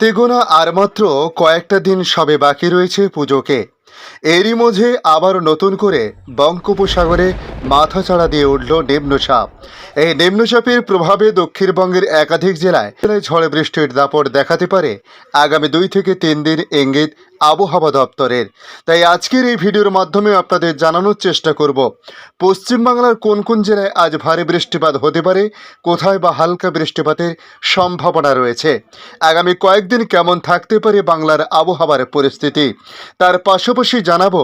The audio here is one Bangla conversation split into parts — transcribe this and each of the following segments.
হাতে গোনা আর মাত্র কয়েকটা দিন সবে বাকি রয়েছে পুজোকে। এরই মধ্যে আবার নতুন করে বঙ্গোপসাগরে মাথাচাড়া দিয়ে উঠল নিম্নচাপ। এই নিম্নচাপের প্রভাবে দক্ষিণবঙ্গের একাধিক জেলায় ঝড় বৃষ্টির দাপট দেখাতে পারে আগামী 2 থেকে 3 দিন, ইঙ্গিত আবহাওয়া দপ্তরের। তাই আজকের এই ভিডিওর মাধ্যমে আপনাদের জানানোর চেষ্টা করব পশ্চিমবাংলার কোন কোন জেলায় আজ ভারী বৃষ্টিপাত হতে পারে, কোথায় বা হালকা বৃষ্টিপাতের সম্ভাবনা রয়েছে, আগামী কয়েকদিন কেমন থাকতে পারে বাংলার আবহাওয়ার পরিস্থিতি। তার পাশাপাশি জানাবো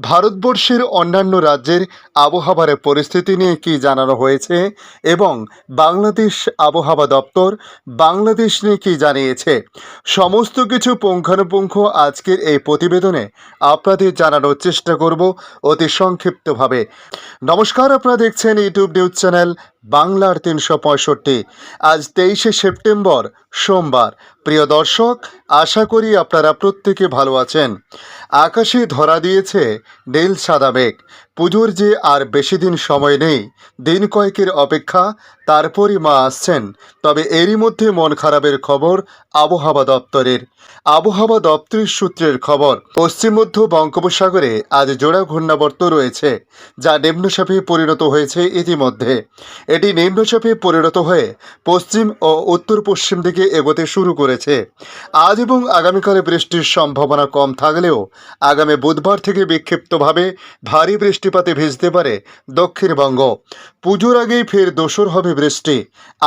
ভারতবর্ষের অন্যান্য রাজ্যের আবহাওয়ার পরিস্থিতি নিয়ে কি জানানো হয়েছে এবং বাংলাদেশ আবহাওয়া দপ্তর বাংলাদেশ নিয়ে কি জানিয়েছে। সমস্ত কিছু পুঙ্খানুপুঙ্খ আজকের এই প্রতিবেদনে আপনাদের জানানোর চেষ্টা করব অতি সংক্ষিপ্তভাবে। নমস্কার, আপনারা দেখছেন ইউটিউব নিউজ চ্যানেল বাংলার 365। আজ 23শে সেপ্টেম্বর সোমবার। প্রিয় দর্শক, আশা করি আপনারা প্রত্যেকে ভালো আছেন। আকাশে ধরা দিয়েছে নীল সাদা মেঘ। পুজোর যে আর বেশি দিন সময় নেই, দিন কয়েকের অপেক্ষা, তারপরই মা আসছেন। তবে এরই মধ্যে মন খারাপের খবর আবহাওয়া দপ্তরের। আবহাওয়া দপ্তরের সূত্রের খবর, পশ্চিম মধ্য বঙ্গোপসাগরে আজ জোড়া ঘূর্ণাবর্ত রয়েছে, যা নিম্নচাপে পরিণত হয়েছে ইতিমধ্যে। এটি নিম্নচাপে পরিণত হয়ে পশ্চিম ও উত্তর পশ্চিম দিকে এগোতে শুরু করেছে। আজ এবং আগামীকালে বৃষ্টির সম্ভাবনা কম থাকলেও আগামী বুধবার থেকে বিক্ষিপ্তভাবে ভারী বৃষ্টিপাতে ভিজতে পারে দক্ষিণবঙ্গ। পুজোর আগেই ফের দোসর হবে বৃষ্টি।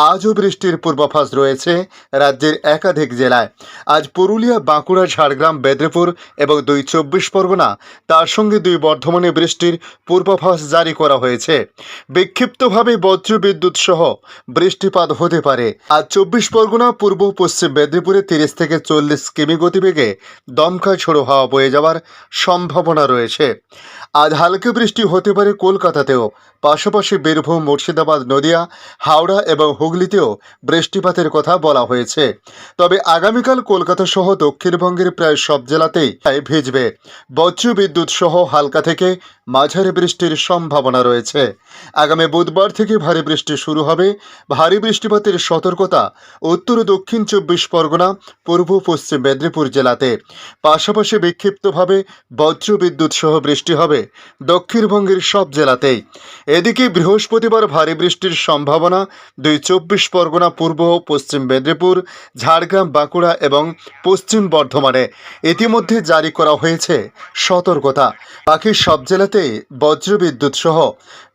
আজও বৃষ্টির পূর্বাভাস রয়েছে রাজ্যের একাধিক জেলায়। আজ পুরুলিয়া, বাঁকুড়া, ঝাড়গ্রাম, মেদিনীপুর এবং 2 চব্বিশ পরগনা, তার সঙ্গে 2 বর্ধমানে বৃষ্টির পূর্বাভাস জারি করা হয়েছে। বিক্ষিপ্তভাবে বজ্রবিদ্যুৎ সহ বৃষ্টিপাত হতে পারে। আজ 24 পরগনা, পূর্ব পশ্চিম মেদিনীপুরে 30 থেকে 40 কিমি গতিবেগে দমকা ঝোড়ো হাওয়া বয়ে যাওয়ার সম্ভাবনা রয়েছে। আজ হালকা বৃষ্টি হতে পারে কলকাতাতেও। পাশাপাশি বীরভূম, মুর্শিদাবাদ, নদিয়া, হাওড়া এবং হুগলিতেও বৃষ্টিপাতের কথা বলা হয়েছে। তবে আগামীকাল কলকাতা সহ দক্ষিণবঙ্গের প্রায় সব জেলাতেই ভিজবে। বজ্রবিদ্যুৎ সহ হালকা থেকে মাঝারি বৃষ্টির সম্ভাবনা রয়েছে। আগামী বুধবার থেকে ভারী বৃষ্টি শুরু হবে। ভারী বৃষ্টিপাতের সতর্কতা উত্তর ও দক্ষিণ 24 পরগনা, পূর্ব পশ্চিম মেদিনীপুর জেলাতে। পাশাপাশি বিক্ষিপ্তভাবে বজ্রবিদ্যুৎ সহ বৃষ্টি হবে দক্ষিণবঙ্গের সব জেলাতেই। এদিকে বৃহস্পতিবার ভারী বৃষ্টির সম্ভাবনা 2 চব্বিশ পরগনা, পূর্ব ও পশ্চিম মেদিনীপুর, ঝাড়গ্রাম, বাঁকুড়া এবং পশ্চিম বর্ধমানে ইতিমধ্যে জারি করা হয়েছে সতর্কতা। বাকি সব জেলাতেই বজ্রবিদ্যুৎ সহ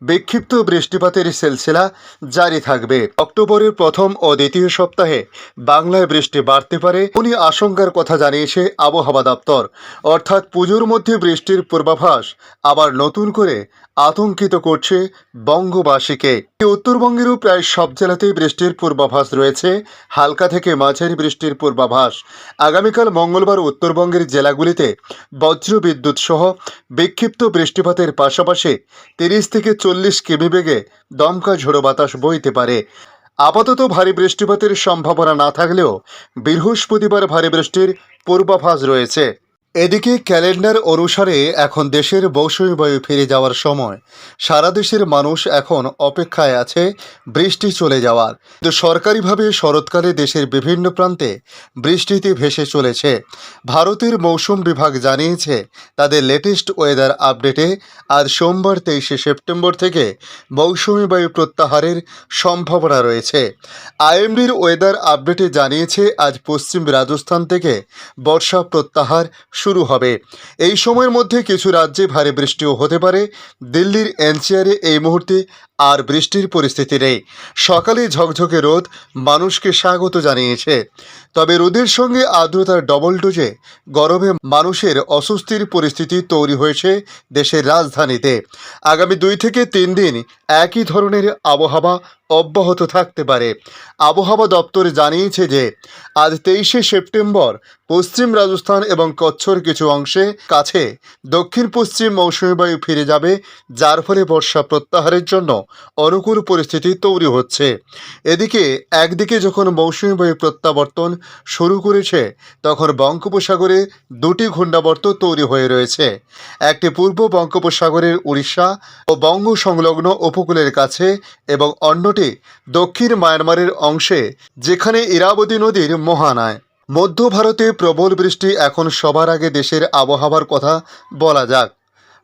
বিক্ষিপ্ত বৃষ্টিপাতের সিলসিলা জারি থাকবে। অক্টোবরের প্রথম ও দ্বিতীয় সপ্তাহে বাংলায় বৃষ্টি বাড়তে পারে এমনই আশঙ্কার কথা জানিয়েছে আবহাওয়া দপ্তর। অর্থাৎ পুজোর মধ্যে বৃষ্টির পূর্বাভাস আবার নতুন করে আতঙ্কিত করছে বঙ্গবাসীকে। উত্তরবঙ্গেরও প্রায় সব জেলাতেই বৃষ্টির পূর্বাভাস রয়েছে, হালকা থেকে মাঝারি বৃষ্টির পূর্বাভাস। আগামীকাল মঙ্গলবার উত্তরবঙ্গের জেলাগুলিতে বজ্রবিদ্যুৎ সহ বিক্ষিপ্ত বৃষ্টিপাতের পাশাপাশি 30 থেকে 40 কিমি বেগে দমকা ঝোড়ো বাতাস বইতে পারে। আপাতত ভারী বৃষ্টিপাতের সম্ভাবনা না থাকলেও বৃহস্পতিবার ভারী বৃষ্টির পূর্বাভাস রয়েছে। এদিকে ক্যালেন্ডার অনুসারে এখন দেশের মৌসুমী বায়ু ফিরে যাওয়ার সময়। সারা দেশের মানুষ এখন অপেক্ষায় আছে বৃষ্টি চলে যাওয়ার। কিন্তু সরকারিভাবে শরৎকালে দেশের বিভিন্ন প্রান্তে বৃষ্টিতে ভেসে চলেছে। ভারতের মৌসুম বিভাগ জানিয়েছে তাদের লেটেস্ট ওয়েদার আপডেটে আজ সোমবার 23শে সেপ্টেম্বর থেকে মৌসুমী বায়ু প্রত্যাহারের সম্ভাবনা রয়েছে। আইএমডির ওয়েদার আপডেটে জানিয়েছে আজ পশ্চিম রাজস্থান থেকে বর্ষা প্রত্যাহার শুরু হবে। এই সময়ের মধ্যে কিছু রাজ্যে ভারী বৃষ্টিও হতে পারে। দিল্লির এনসিআরে এই মুহূর্তে আর বৃষ্টির পরিস্থিতি নেই। সকালে ঝকঝকে রোদ মানুষকে স্বাগত জানিয়েছে। তবে রোদের সঙ্গে আর্দ্রতার ডবল ডোজে গরমে মানুষের অস্বস্তির পরিস্থিতি তৈরি হয়েছে দেশের রাজধানীতে। আগামী 2 থেকে 3 দিন একই ধরনের আবহাওয়া অব্যাহত থাকতে পারে। আবহাওয়া দপ্তর জানিয়েছে যে আজ 23শে সেপ্টেম্বর পশ্চিম রাজস্থান এবং কচ্ছর কিছু অংশে কাছে দক্ষিণ পশ্চিম মৌসুমী বায়ু ফিরে যাবে, যার ফলে বর্ষা প্রত্যাহারের জন্য অনুকূল পরিস্থিতি তৈরি হচ্ছে। এদিকে একদিকে যখন মৌসুমী বায়ু প্রত্যাবর্তন শুরু করেছে, তখন বঙ্গোপসাগরে 2টি ঘূর্ণাবর্ত তৈরি হয়ে রয়েছে। একটি পূর্ব বঙ্গোপসাগরের উড়িষ্যা ও বঙ্গ সংলগ্ন উপকূলের কাছে এবং অন্যটি দক্ষিণ মায়ানমারের অংশে, যেখানে ইরাবতী নদীর মোহনায়। মধ্য ভারতে প্রবল বৃষ্টি। এখন সবার আগে দেশের আবহাওয়ার কথা বলা যাক।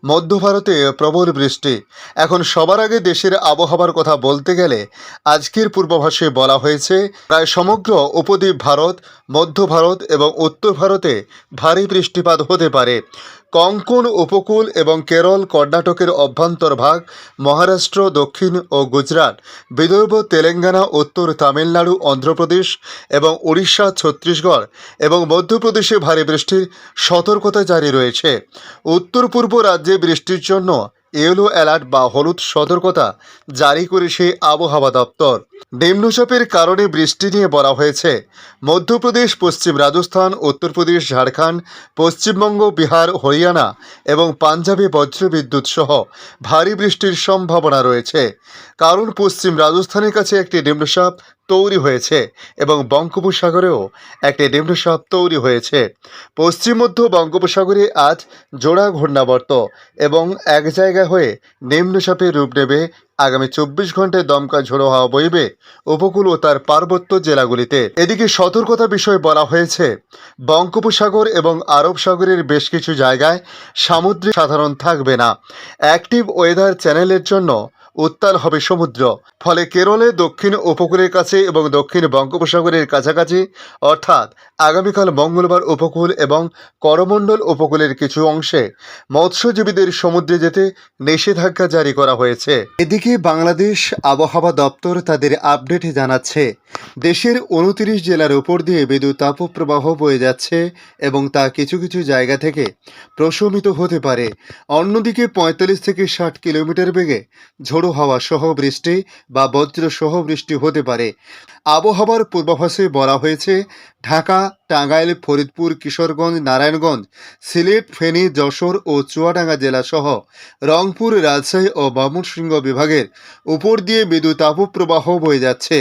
মধ্য ভারতে প্রবল বৃষ্টি। এখন সবার আগে দেশের আবহাওয়ার কথা বলতে গেলে আজকের পূর্বাভাসে বলা হয়েছে প্রায় সমগ্র উপদ্বীপ ভারত, মধ্য ভারত এবং উত্তর ভারতে ভারী বৃষ্টিপাত হতে পারে। কোঙ্কণ উপকূল এবং কেরল, কর্ণাটকের অভ্যন্তর ভাগ, মহারাষ্ট্র, দক্ষিণ ও গুজরাট, বিদর্ভ, তেলেঙ্গানা, উত্তর তামিলনাড়ু, অন্ধ্রপ্রদেশ এবং উড়িষ্যা, ছত্তিশগড় এবং মধ্যপ্রদেশে ভারী বৃষ্টির সতর্কতা জারি রয়েছে। উত্তর পূর্ব রাজ্যে বৃষ্টির জন্য ইয়েলো অ্যালার্ট বা হলুদ সতর্কতা জারি করেছে আবহাওয়া দপ্তর। নিম্নচাপের কারণে বৃষ্টি নিয়ে বলা হয়েছে মধ্যপ্রদেশ, পশ্চিম রাজস্থান, উত্তরপ্রদেশ, ঝাড়খণ্ড, পশ্চিমবঙ্গ, বিহার, হরিয়ানা এবং পাঞ্জাবে বজ্রবিদ্যুৎ সহ ভারী বৃষ্টির সম্ভাবনা রয়েছে। কারণ পশ্চিম রাজস্থানের কাছে একটি নিম্নচাপ তৈরি হয়েছে এবং বঙ্গোপসাগরেও একটি নিম্নচাপ তৈরি হয়েছে। পশ্চিম মধ্য বঙ্গোপসাগরে আজ জোড়া ঘূর্ণাবর্ত এবং এক জায়গা হয়ে নিম্নচাপের রূপ নেবে। আগামী 24 ঘন্টায় দমকা ঝোড়ো হাওয়া বইবে উপকূল ও তার পার্বত্য জেলাগুলিতে। এদিকে সতর্কতা বিষয়ে বলা হয়েছে বঙ্গোপসাগর এবং আরব সাগরের বেশ কিছু জায়গায় সামুদ্রিক সাধারণ থাকবে না। অ্যাক্টিভ ওয়েদার চ্যানেলের জন্য উত্তাল হবে সমুদ্র। ফলে কেরলে দক্ষিণ উপকূলের কাছে এবং দক্ষিণ বঙ্গোপসাগরের কাছাকাছি অর্থাৎ আগামীকাল মঙ্গলবার উপকূল এবং করমণ্ডল উপকূলের কিছু অংশে মৎস্যজীবীদের সমুদ্রে যেতে নিষেধাজ্ঞা জারি করা হয়েছে। এদিকে বাংলাদেশ আবহাওয়া দপ্তর তাদের আপডেট জানাচ্ছে দেশের 29 জেলার উপর দিয়ে বিদ্যুৎ তাপপ্রবাহ বয়ে যাচ্ছে এবং তা কিছু কিছু জায়গা থেকে প্রশমিত হতে পারে। অন্যদিকে 45 থেকে 60 কিলোমিটার বেগে ঝোড়ো হাওয়া সহ বৃষ্টি বা বজ্র সহ বৃষ্টি হতে পারে। আবহাওয়ার পূর্বাভাসে বলা হয়েছে ঢাকা, টাঙ্গাইল, ফরিদপুর, কিশোরগঞ্জ, নারায়ণগঞ্জ, সিলেট, ফেনী, যশোর ও চুয়াডাঙ্গা জেলা সহ রংপুর, রাজশাহী ও ময়মনসিংহ বিভাগের উপর দিয়ে বিদ্যুৎ তাপপ্রবাহ বয়ে যাচ্ছে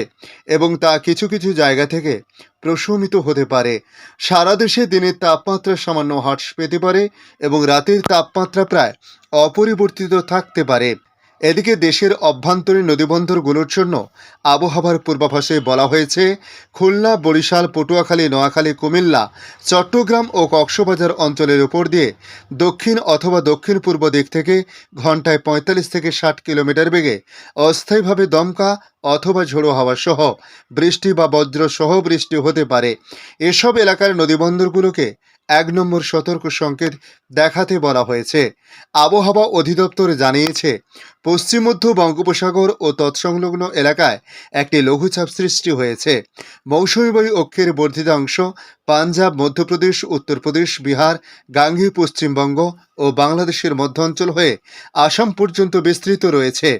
এবং তা কিছু কিছু জায়গা থেকে প্রশমিত হতে পারে। সারা দেশে দিনের তাপমাত্রা সামান্য হ্রাস পেতে পারে এবং রাতের তাপমাত্রা প্রায় অপরিবর্তিত থাকতে পারে। এদিকে দেশের অভ্যন্তরীণ নদীবন্দরগুলোর জন্য আবহাওয়ার পূর্বাভাসে বলা হয়েছে খুলনা, বরিশাল, পটুয়াখালী, নোয়াখালী, কুমিল্লা, চট্টগ্রাম ও কক্সবাজার অঞ্চলের উপর দিয়ে দক্ষিণ অথবা দক্ষিণ পূর্ব দিক থেকে ঘন্টায় 45 থেকে 60 কিলোমিটার বেগে অস্থায়ীভাবে দমকা অথবা ঝোড়ো হাওয়া সহ বৃষ্টি বা বজ্র সহ বৃষ্টি হতে পারে। এসব এলাকার নদীবন্দরগুলোকে 1 নম্বর সতর্ক সংকেত দেখাতে বলা হয়েছে। আবহাওয়া অধিদপ্তর জানিয়েছে পশ্চিম মধ্য বঙ্গোপসাগর ও তৎসংলগ্ন এলাকায় একটি লঘুচাপ সৃষ্টি হয়েছে। মৌসুমী বায়ু অক্ষের বর্ধিত অংশ পাঞ্জাব, মধ্যপ্রদেশ, উত্তরপ্রদেশ, বিহার, গাঙ্গেয় পশ্চিমবঙ্গ ও বাংলাদেশের মধ্য অঞ্চল হয়ে আসাম পর্যন্ত বিস্তৃত রয়েছে।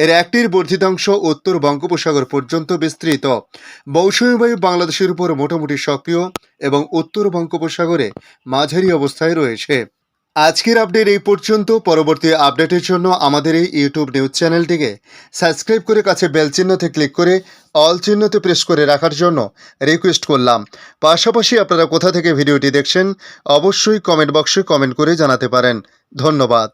এর একটির বর্ধিত অংশ উত্তর বঙ্গোপসাগর পর্যন্ত বিস্তৃত। মৌসুমী বায়ু বাংলাদেশের উপর মোটামুটি সক্রিয় এবং উত্তর বঙ্গোপসাগরে মাঝারি অবস্থায় রয়েছে। আজকের আপডেট এই পর্যন্ত। পরবর্তী আপডেটের জন্য আমাদের এই ইউটিউব নিউজ চ্যানেলটিকে সাবস্ক্রাইব করে কাছে বেল চিহ্নতে ক্লিক করে অল চিহ্নতে প্রেস করে রাখার জন্য রিকোয়েস্ট করলাম। পাশাপাশি আপনারা কোথা থেকে ভিডিওটি দেখছেন অবশ্যই কমেন্ট বক্সে কমেন্ট করে জানাতে পারেন। ধন্যবাদ।